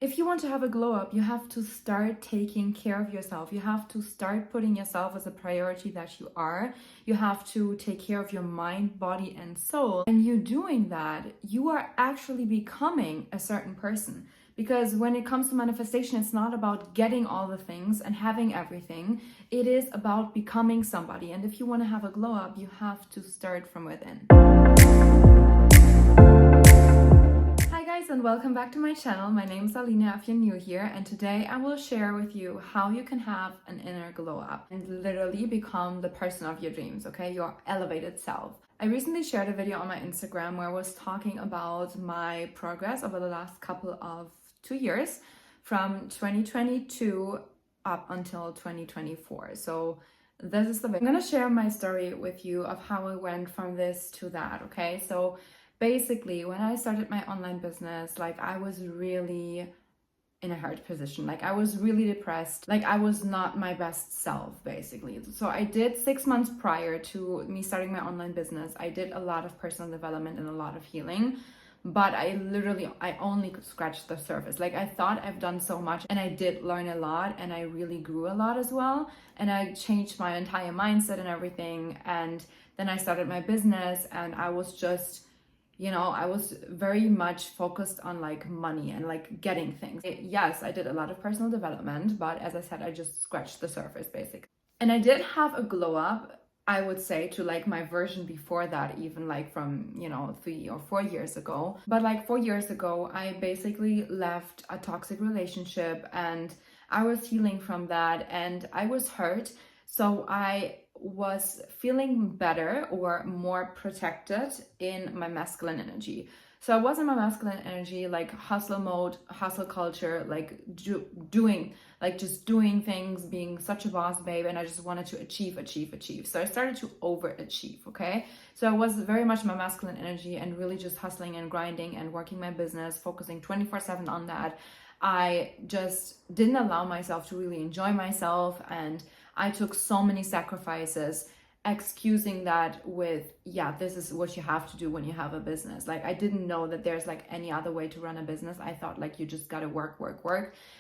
If you want to have a glow up, you have to start taking care of yourself. You have to start putting yourself as a priority that you are. You have to take care of your mind, body, and soul. And you doing that, you are actually becoming a certain person. Because when it comes to manifestation, it's not about getting all the things and having everything. It is about becoming somebody. And if you want to have a glow up, you have to start from within. Hi guys, and welcome back to my channel. My name is Alina if you're new here, and today I will share with you how you can have an inner glow up and literally become the person of your dreams, okay? Your elevated self. I recently shared a video on my Instagram where I was talking about my progress over the last couple of 2 years from 2022 up until 2024. So this is the video. I'm gonna share my story with you of how I went from this to that, okay? So basically, when I started my online business, like I was really in a hard position. Like I was really depressed. Like I was not my best self, basically. So I did 6 months prior to me starting my online business. I did a lot of personal development and a lot of healing, but I only scratched the surface. Like I thought I've done so much, and I did learn a lot, and I really grew a lot as well. And I changed my entire mindset and everything. And then I started my business, and I was just, I was very much focused on like money and like getting things. Yes, I did a lot of personal development, but as I said, I just scratched the surface basically. And I did have a glow up, I would say, to like my version before that, even like from, 3 or 4 years ago. But like 4 years ago, I basically left a toxic relationship and I was healing from that and I was hurt. So I was feeling better or more protected in my masculine energy. So I was in my masculine energy, like hustle mode, hustle culture, like just doing things, being such a boss babe, and I just wanted to achieve. So I started to overachieve, okay? So I was very much my masculine energy and really just hustling and grinding and working my business, focusing 24/7 on that. I just didn't allow myself to really enjoy myself, and I took so many sacrifices, excusing that with, yeah, this is what you have to do when you have a business. Like I didn't know that there's like any other way to run a business. I thought like you just gotta work,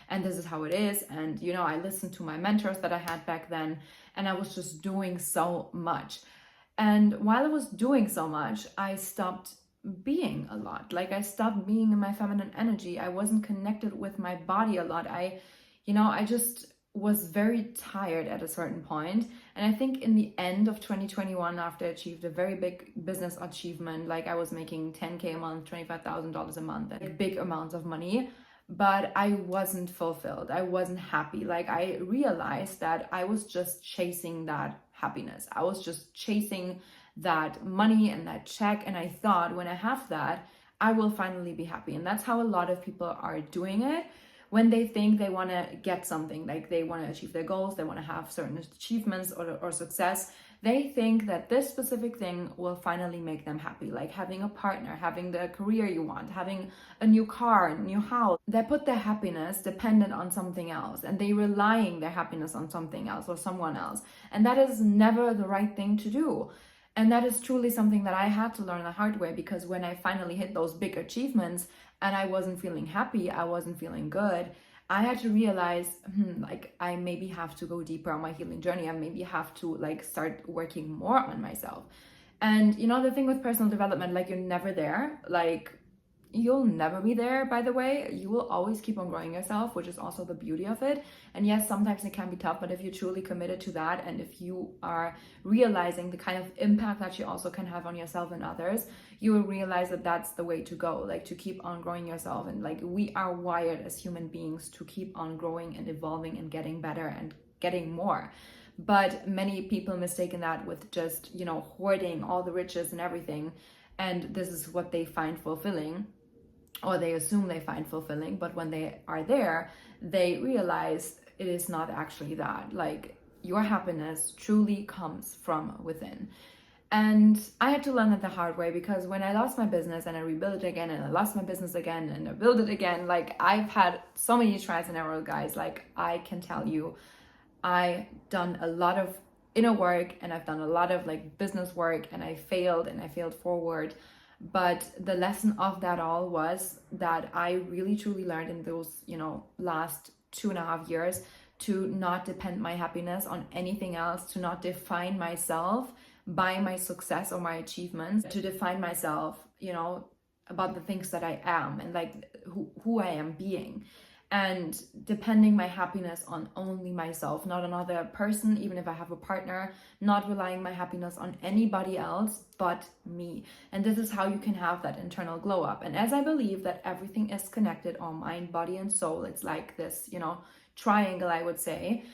and this is how it is. And I listened to my mentors that I had back then, and I was just doing so much. And while I was doing so much, I stopped being a lot. Like I stopped being in my feminine energy. I wasn't connected with my body a lot. I just was very tired at a certain point. And I think in the end of 2021, after I achieved a very big business achievement, like I was making 10K a month, $25,000 a month, like big amounts of money, but I wasn't fulfilled. I wasn't happy. Like I realized that I was just chasing that happiness. I was just chasing that money and that check. And I thought when I have that, I will finally be happy. And that's how a lot of people are doing it. When they think they want to get something, like they want to achieve their goals, they want to have certain achievements or success, they think that this specific thing will finally make them happy, like having a partner, having the career you want, having a new car, a new house. They put their happiness dependent on something else, and they relying their happiness on something else or someone else. And that is never the right thing to do. And that is truly something that I had to learn the hard way, because when I finally hit those big achievements and I wasn't feeling happy, I wasn't feeling good, I had to realize, like I maybe have to go deeper on my healing journey. I maybe have to like start working more on myself. And the thing with personal development, like you're never there. Like you'll never be there, by the way. You will always keep on growing yourself, which is also the beauty of it. And yes, sometimes it can be tough, but if you're truly committed to that, and if you are realizing the kind of impact that you also can have on yourself and others, you will realize that that's the way to go, like to keep on growing yourself. And like we are wired as human beings to keep on growing and evolving and getting better and getting more. But many people mistaken that with just, hoarding all the riches and everything. And this is what they find fulfilling, or they assume they find fulfilling, but when they are there, they realize it is not actually that. Like your happiness truly comes from within. And I had to learn that the hard way, because when I lost my business and I rebuilt it again, and I lost my business again and I built it again, like I've had so many trials and errors, guys. Like I can tell you, I done a lot of inner work, and I've done a lot of like business work, and I failed forward. But the lesson of that all was that I really truly learned in those, last 2.5 years, to not depend my happiness on anything else, to not define myself by my success or my achievements, to define myself, about the things that I am and like who I am being. And depending my happiness on only myself, not another person, even if I have a partner, not relying my happiness on anybody else but me. And this is how you can have that internal glow up. And as I believe that everything is connected, all mind, body, and soul, it's like this, triangle, I would say.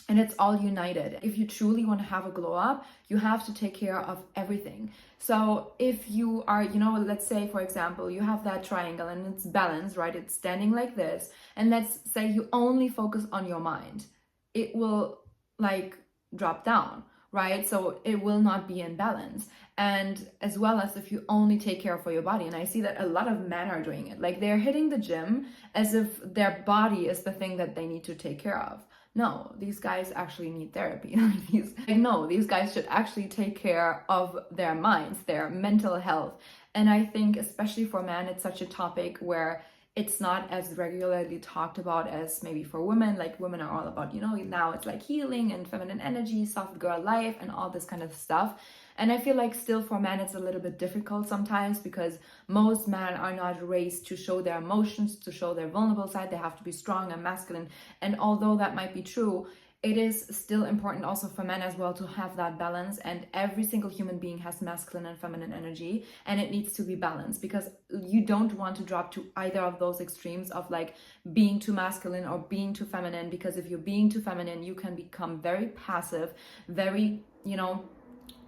And it's all united. If you truly want to have a glow up, you have to take care of everything. So if you are, let's say, for example, you have that triangle and it's balanced, right? It's standing like this. And let's say you only focus on your mind. It will like drop down, right? So it will not be in balance. And as well as if you only take care for your body. And I see that a lot of men are doing it. Like they're hitting the gym as if their body is the thing that they need to take care of. No, these guys actually need therapy. These guys should actually take care of their minds, their mental health. And I think especially for men, it's such a topic where it's not as regularly talked about as maybe for women. Like women are all about, now it's like healing and feminine energy, soft girl life and all this kind of stuff. And I feel like still for men, it's a little bit difficult sometimes because most men are not raised to show their emotions, to show their vulnerable side. They have to be strong and masculine. And although that might be true, it is still important also for men as well to have that balance. And every single human being has masculine and feminine energy, and it needs to be balanced because you don't want to drop to either of those extremes of like being too masculine or being too feminine, because if you're being too feminine, you can become very passive, very,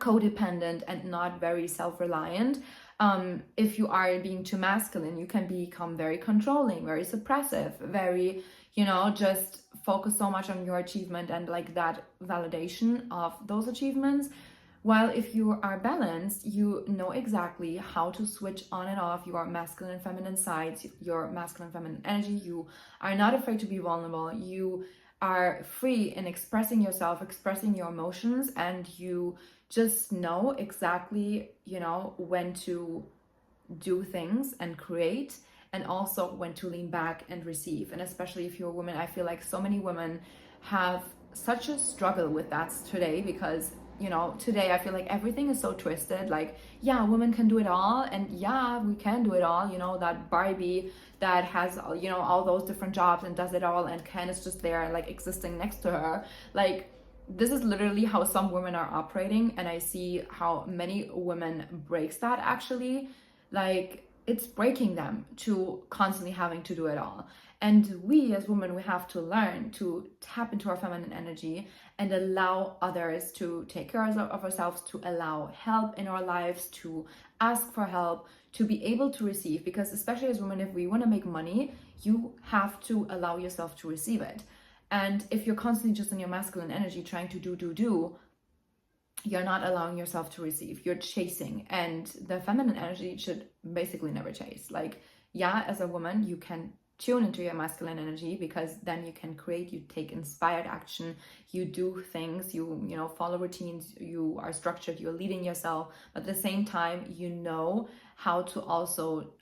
codependent and not very self-reliant. If you are being too masculine, you can become very controlling, very suppressive, very, just focus so much on your achievement and like that validation of those achievements. While if you are balanced, you know exactly how to switch on and off your masculine and feminine sides, your masculine and feminine energy. You are not afraid to be vulnerable. You are free in expressing yourself, expressing your emotions, and you just know exactly, when to do things and create, and also when to lean back and receive. And especially if you're a woman, I feel like so many women have such a struggle with that today because, today I feel like everything is so twisted. Like, yeah, women can do it all. And yeah, we can do it all. That Barbie that has, all those different jobs and does it all, and Ken is just there like existing next to her. Like, this is literally how some women are operating, and I see how many women breaks that actually. Like, it's breaking them to constantly having to do it all. And we as women, we have to learn to tap into our feminine energy and allow others to take care of ourselves, to allow help in our lives, to ask for help, to be able to receive. Because especially as women, if we want to make money, you have to allow yourself to receive it. And if you're constantly just in your masculine energy trying to do, you're not allowing yourself to receive. You're chasing. And the feminine energy should basically never chase. Like, yeah, as a woman, you can tune into your masculine energy because then you can create, you take inspired action, you do things, you follow routines, you are structured, you're leading yourself. But at the same time, you know how to also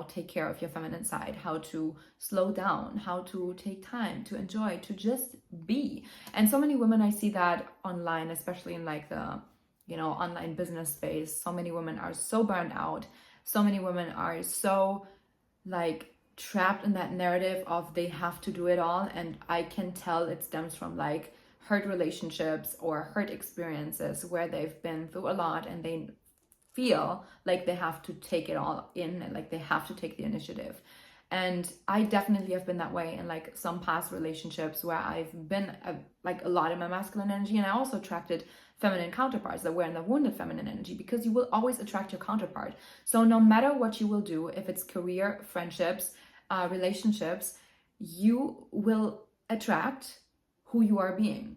take care of your feminine side, how to slow down, how to take time to enjoy, to just be. And so many women, I see that online, especially in like the, online business space. So many women are so burned out. So many women are so like trapped in that narrative of they have to do it all. And I can tell it stems from like hurt relationships or hurt experiences where they've been through a lot and they feel like they have to take it all in and like they have to take the initiative. And I definitely have been that way in like some past relationships where I've been a lot in my masculine energy, and I also attracted feminine counterparts that were in the wounded feminine energy, because you will always attract your counterpart. So no matter what you will do, if it's career, friendships, relationships, you will attract who you are being,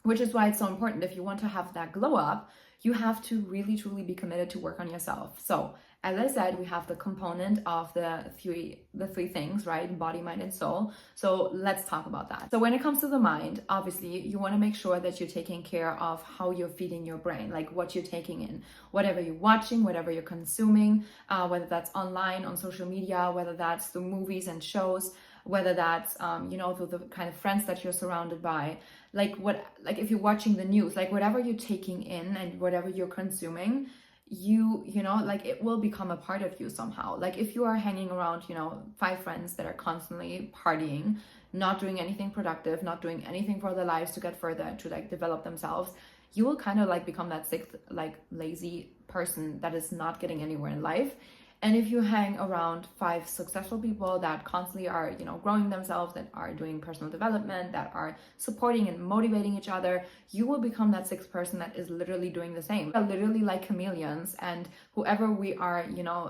which is why it's so important. If you want to have that glow up, you have to really truly be committed to work on yourself. So As I said, we have the component of the three things, right? Body, mind, and soul. So let's talk about that. So when it comes to the mind, obviously you want to make sure that you're taking care of how you're feeding your brain, like what you're taking in, whatever you're watching, whatever you're consuming, whether that's online, on social media, whether that's through movies and shows, whether that's through the kind of friends that you're surrounded by, like if you're watching the news, like whatever you're taking in and whatever you're consuming, like it will become a part of you somehow. Like if you are hanging around 5 friends that are constantly partying, not doing anything productive, not doing anything for their lives to get further, to like develop themselves, you will kind of like become that sixth, like lazy person that is not getting anywhere in life. And if you hang around 5 successful people that constantly are, growing themselves, that are doing personal development, that are supporting and motivating each other, you will become that 6th person that is literally doing the same. We're literally like chameleons, and whoever we are,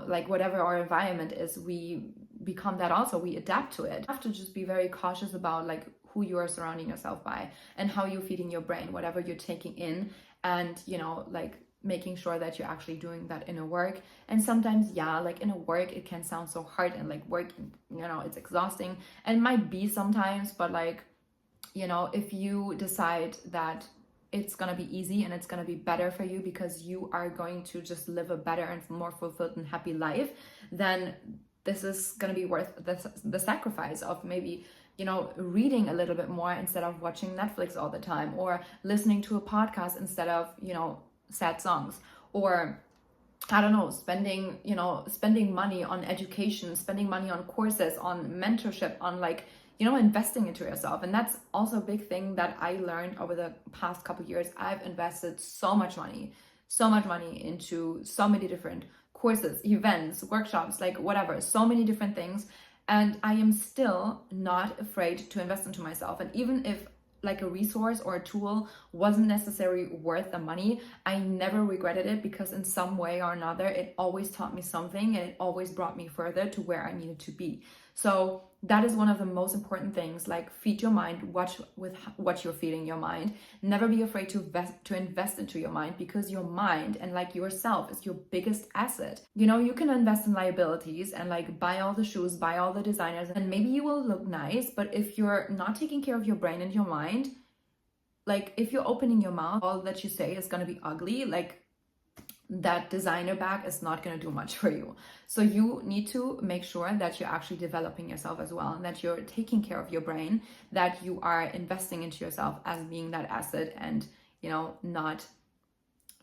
like whatever our environment is, we become that also. We adapt to it. You have to just be very cautious about like who you are surrounding yourself by and how you're feeding your brain, whatever you're taking in, and like making sure that you're actually doing that inner work. And sometimes, like inner work, it can sound so hard, and like work, it's exhausting, and it might be sometimes, but like, if you decide that it's gonna be easy and it's gonna be better for you because you are going to just live a better and more fulfilled and happy life, then this is gonna be worth the sacrifice of maybe reading a little bit more instead of watching Netflix all the time, or listening to a podcast instead of sad songs, or I don't know, spending money on education, spending money on courses, on mentorship, on like investing into yourself. And that's also a big thing that I learned over the past couple years. I've invested so much money into so many different courses, events, workshops, like whatever, so many different things, and I am still not afraid to invest into myself. And even if like a resource or a tool wasn't necessarily worth the money, I never regretted it, because in some way or another, it always taught me something, and it always brought me further to where I needed to be. So that is one of the most important things. Like, feed your mind, watch with what you're feeding your mind. Never be afraid to invest into your mind, because your mind and like yourself is your biggest asset. You can invest in liabilities and like buy all the shoes, buy all the designers, and maybe you will look nice, but if you're not taking care of your brain and your mind, like if you're opening your mouth, all that you say is going to be ugly. Like, that designer bag is not going to do much for you. So you need to make sure that you're actually developing yourself as well, and that you're taking care of your brain, that you are investing into yourself as being that asset, and not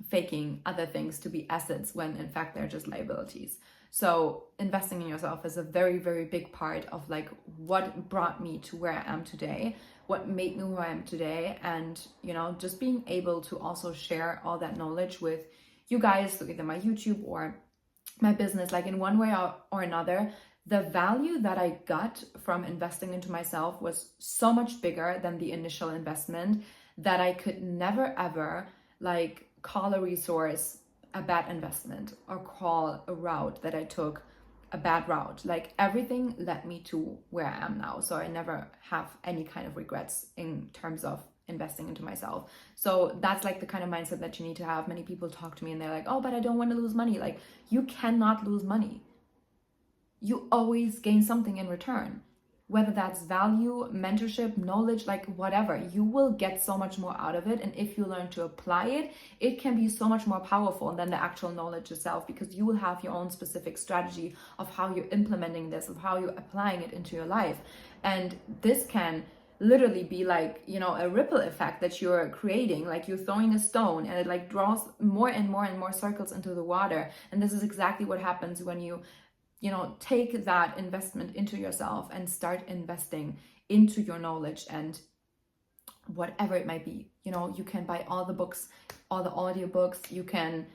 faking other things to be assets when in fact they're just liabilities. So investing in yourself is a very, very big part of like what brought me to where I am today, what made me who I am today, and just being able to also share all that knowledge with you guys through either my YouTube or my business. Like, in one way or another, the value that I got from investing into myself was so much bigger than the initial investment, that I could never ever like call a resource a bad investment, or call a route that I took a bad route. Like, everything led me to where I am now. So I never have any kind of regrets in terms of investing into myself. So that's like the kind of mindset that you need to have. Many people talk to me and they're like, oh, but I don't want to lose money. Like, you cannot lose money. You always gain something in return, whether that's value, mentorship, knowledge, like whatever. You will get so much more out of it. And if you learn to apply it, it can be so much more powerful than the actual knowledge itself, because you will have your own specific strategy of how you're implementing this, of how you're applying it into your life. And this can literally be like, a ripple effect that you're creating. Like, you're throwing a stone and it like draws more and more and more circles into the water. And this is exactly what happens when you take that investment into yourself and start investing into your knowledge and whatever it might be. You can buy all the books, all the audiobooks, you can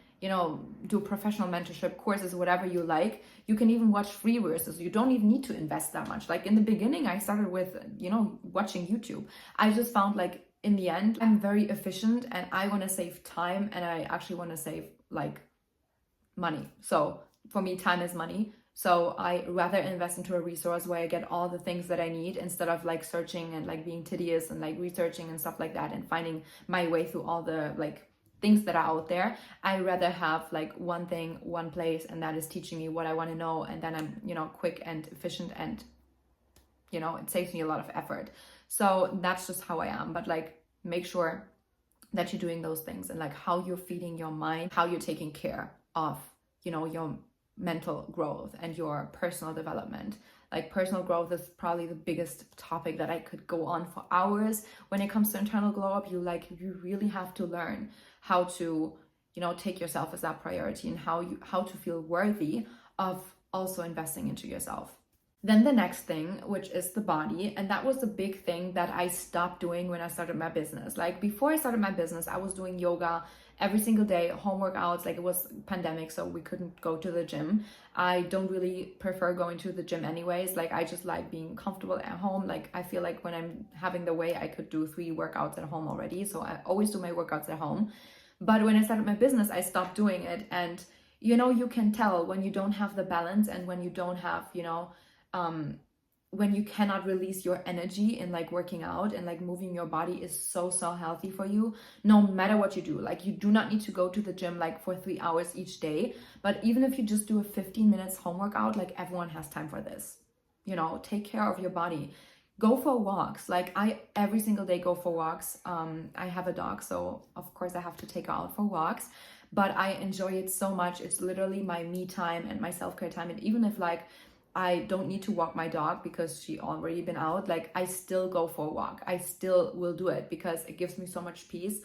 do professional mentorship courses, whatever you like. You can even watch free resources. You don't even need to invest that much. Like, in the beginning, I started with, watching YouTube. I just found like, in the end, I'm very efficient and I want to save time, and I actually want to save like money. So for me, time is money. So I rather invest into a resource where I get all the things that I need, instead of like searching and like being tedious and like researching and stuff like that, and finding my way through all the like things that are out there. I rather have like one thing, one place, and that is teaching me what I want to know, and then I'm, you know, quick and efficient, and you know, it saves me a lot of effort. So that's just how I am. But like, make sure that you're doing those things, and like how you're feeding your mind, how you're taking care of, you know, your mental growth and your personal development. Like, personal growth is probably the biggest topic that I could go on for hours. When it comes to internal glow up, you really have to learn how to, you know, take yourself as that priority, and how to feel worthy of also investing into yourself. Then the next thing, which is the body, and that was the big thing that I stopped doing when I started my business. Like, before I started my business, I was doing yoga every single day, home workouts. Like, it was pandemic, so we couldn't go to the gym. I don't really prefer going to the gym anyways. Like, I just like being comfortable at home. Like, I feel like when I'm having the way, I could do 3 workouts at home already. So I always do my workouts at home. But when I started my business, I stopped doing it. And, you know, you can tell when you don't have the balance, and when you don't have, you know, when you cannot release your energy in like working out, and like moving your body is so healthy for you, no matter what you do. Like, you do not need to go to the gym like for 3 hours each day, but even if you just do a 15 minutes home workout, like, everyone has time for this. You know, take care of your body. Go for walks. Like, I every single day go for walks. I have a dog, so of course I have to take her out for walks, but I enjoy it so much. It's literally my me time and my self-care time. And even if like I don't need to walk my dog because she already been out, like, I still go for a walk. I still will do it because it gives me so much peace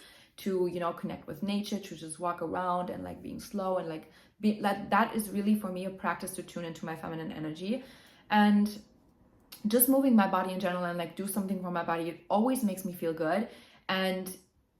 to, you know, connect with nature, to just walk around and like being slow, and like that is really for me a practice to tune into my feminine energy. And just moving my body in general, and like do something for my body, it always makes me feel good. And,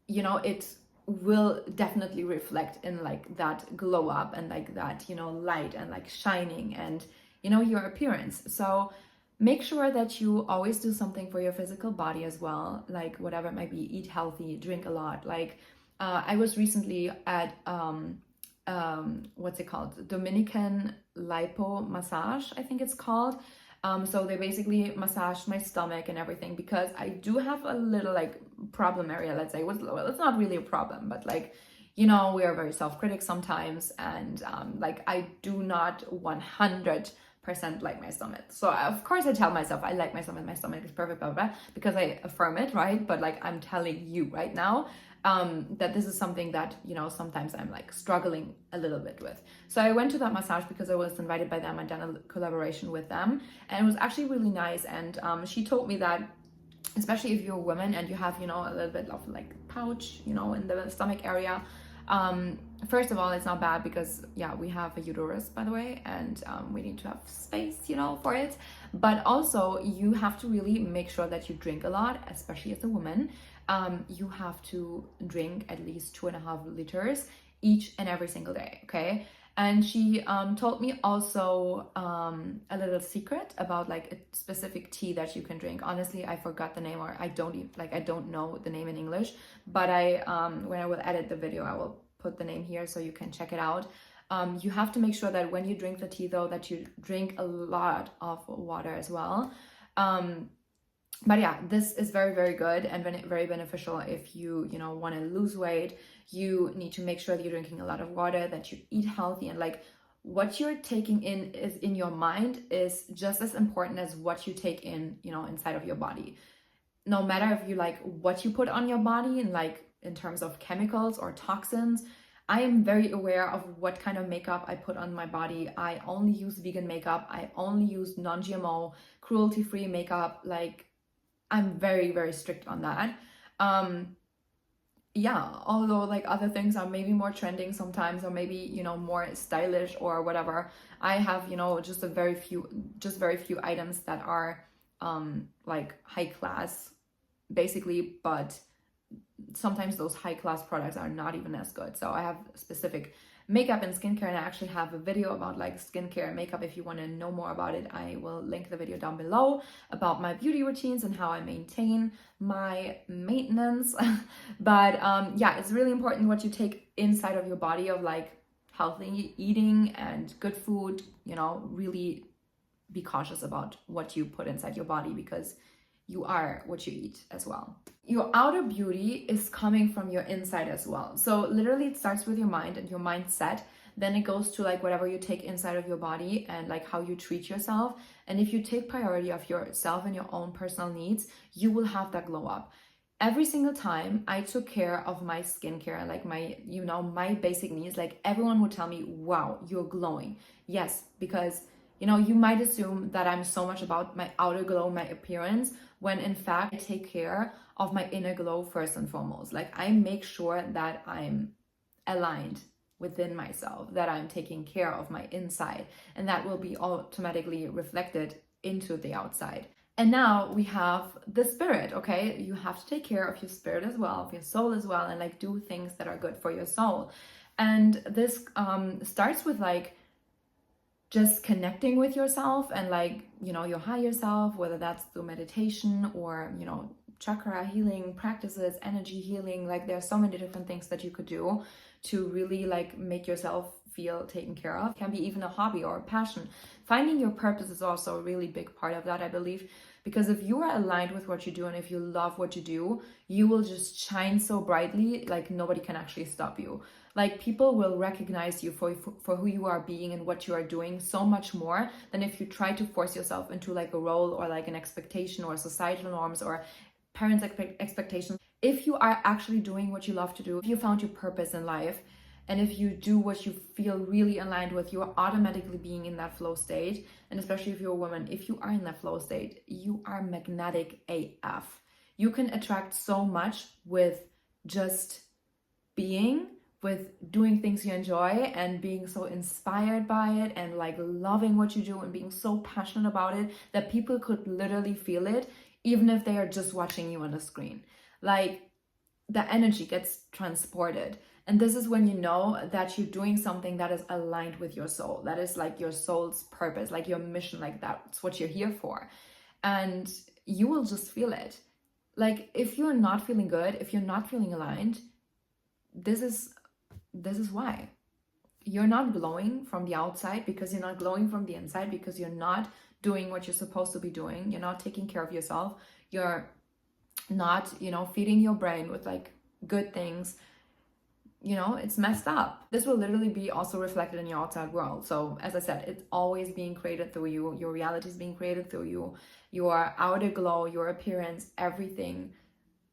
you know, it will definitely reflect in like that glow up, and like that, you know, light, and like shining, and, you know, your appearance. So make sure that you always do something for your physical body as well, like whatever it might be. Eat healthy, drink a lot. Like, I was recently at what's it called, Dominican lipo massage, I think it's called. So they basically massaged my stomach and everything, because I do have a little like problem area, let's say. Well, it's not really a problem, but like, you know, we are very self-critic sometimes, and like, I do not 100% like my stomach. So of course I tell myself I like my stomach is perfect, blah, blah, because I affirm it, right? But like, I'm telling you right now that this is something that, you know, sometimes I'm like struggling a little bit with. So I went to that massage because I was invited by them. I'd done a collaboration with them, and it was actually really nice. And she told me that, especially if you're a woman and you have, you know, a little bit of like pouch, you know, in the stomach area, first of all, it's not bad because, yeah, we have a uterus, by the way, and we need to have space, you know, for it. But also, you have to really make sure that you drink a lot, especially as a woman. You have to drink at least 2.5 liters each and every single day, okay? And she told me also a little secret about like a specific tea that you can drink. Honestly, I forgot the name, or I don't know the name in English, but when I will edit the video, I will put the name here so you can check it out. You have to make sure that when you drink the tea, though, that you drink a lot of water as well. But yeah, this is very good and very beneficial if you know, want to lose weight. You need to make sure that you're drinking a lot of water, that you eat healthy, and like, what you're taking in is in your mind is just as important as what you take in, you know, inside of your body. No matter if you like what you put on your body, and like in terms of chemicals or toxins, I am very aware of what kind of makeup I put on my body. I only use vegan makeup. I only use non-GMO, cruelty-free makeup. Like, I'm very strict on that. Yeah, although like other things are maybe more trending sometimes, or maybe, you know, more stylish or whatever, I have, you know, just very few items that are like high class basically, but sometimes those high class products are not even as good. So I have specific makeup and skincare, and I actually have a video about like skincare and makeup. If you want to know more about it, I will link the video down below about my beauty routines and how I maintain my maintenance. But yeah, it's really important what you take inside of your body, of like healthy eating and good food. You know, really be cautious about what you put inside your body, because you are what you eat as well. Your outer beauty is coming from your inside as well. So literally it starts with your mind and your mindset. Then it goes to like whatever you take inside of your body and like how you treat yourself. And if you take priority of yourself and your own personal needs, you will have that glow up. Every single time I took care of my skincare, like my, my basic needs, like everyone would tell me, wow, you're glowing. Yes, because you might assume that I'm so much about my outer glow, my appearance, when in fact I take care of my inner glow first and foremost. Like I make sure that I'm aligned within myself, that I'm taking care of my inside, and that will be automatically reflected into the outside. And now we have the spirit, okay? You have to take care of your spirit as well, of your soul as well, and like do things that are good for your soul. And this starts with like just connecting with yourself and like, your higher self, whether that's through meditation or, chakra healing practices, energy healing. Like there's so many different things that you could do to really like make yourself feel taken care of. It can be even a hobby or a passion. Finding your purpose is also a really big part of that, I believe, because if you are aligned with what you do and if you love what you do, you will just shine so brightly, like nobody can actually stop you. Like people will recognize you for who you are being and what you are doing so much more than if you try to force yourself into like a role or like an expectation or societal norms or parents' expectations. If you are actually doing what you love to do, if you found your purpose in life, and if you do what you feel really aligned with, you are automatically being in that flow state. And especially if you're a woman, if you are in that flow state, you are magnetic AF. You can attract so much with just being, with doing things you enjoy and being so inspired by it and like loving what you do and being so passionate about it that people could literally feel it, even if they are just watching you on the screen. Like the energy gets transported. And this is when you know that you're doing something that is aligned with your soul. That is like your soul's purpose, like your mission, like that's what you're here for. And you will just feel it. Like if you're not feeling good, if you're not feeling aligned, this is why. You're not glowing from the outside because you're not glowing from the inside, because you're not doing what you're supposed to be doing. You're not taking care of yourself. You're not, feeding your brain with like good things. It's messed up. This will literally be also reflected in your outside world. So as I said, it's always being created through you. Your reality is being created through you. Your outer glow, your appearance, everything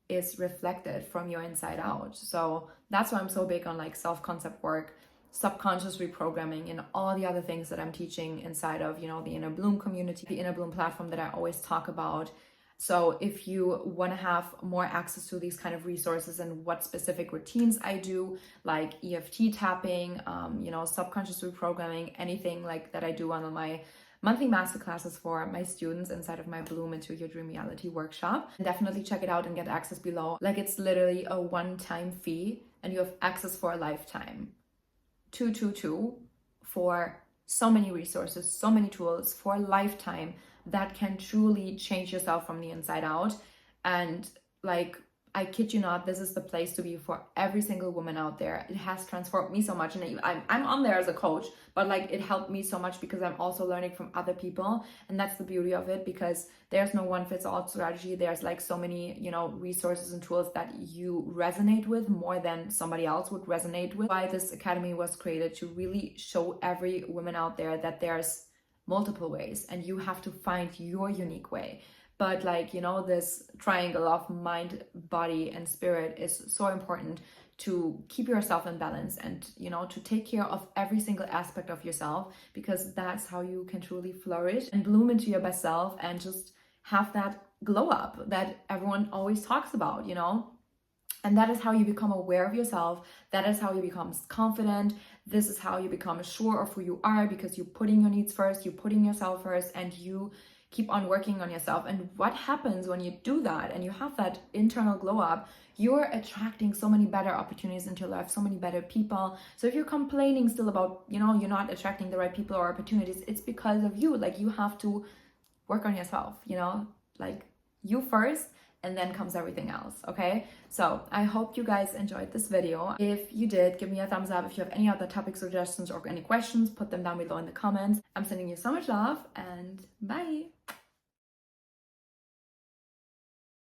is reflected from your inside out. So that's why I'm so big on like self-concept work, subconscious reprogramming, and all the other things that I'm teaching inside of, the Inner Bloom community, the Inner Bloom platform that I always talk about. So if you want to have more access to these kind of resources and what specific routines I do, like EFT tapping, subconscious reprogramming, anything like that I do on my monthly masterclasses for my students inside of my Bloom Into Your Dream Reality workshop, definitely check it out and get access below. Like it's literally a one-time fee and you have access for a lifetime. 222 for so many resources, so many tools for a lifetime that can truly change yourself from the inside out. And like, I kid you not, this is the place to be for every single woman out there. It has transformed me so much. And I'm on there as a coach, but like it helped me so much because I'm also learning from other people. And that's the beauty of it, because there's no one fits all strategy. There's like so many, resources and tools that you resonate with more than somebody else would resonate with. Why this academy was created, to really show every woman out there that there's multiple ways and you have to find your unique way. But like, this triangle of mind, body, and spirit is so important to keep yourself in balance and, to take care of every single aspect of yourself, because that's how you can truly flourish and bloom into your best self and just have that glow up that everyone always talks about, And that is how you become aware of yourself. That is how you become confident. This is how you become sure of who you are, because you're putting your needs first, you're putting yourself first, and you keep on working on yourself. And what happens when you do that and you have that internal glow up, you're attracting so many better opportunities into your life, so many better people. So if you're complaining still about, you're not attracting the right people or opportunities, it's because of you. Like you have to work on yourself, like you first, and then comes everything else, okay? So I hope you guys enjoyed this video. If you did, give me a thumbs up. If you have any other topic suggestions or any questions, put them down below in the comments. I'm sending you so much love, and bye.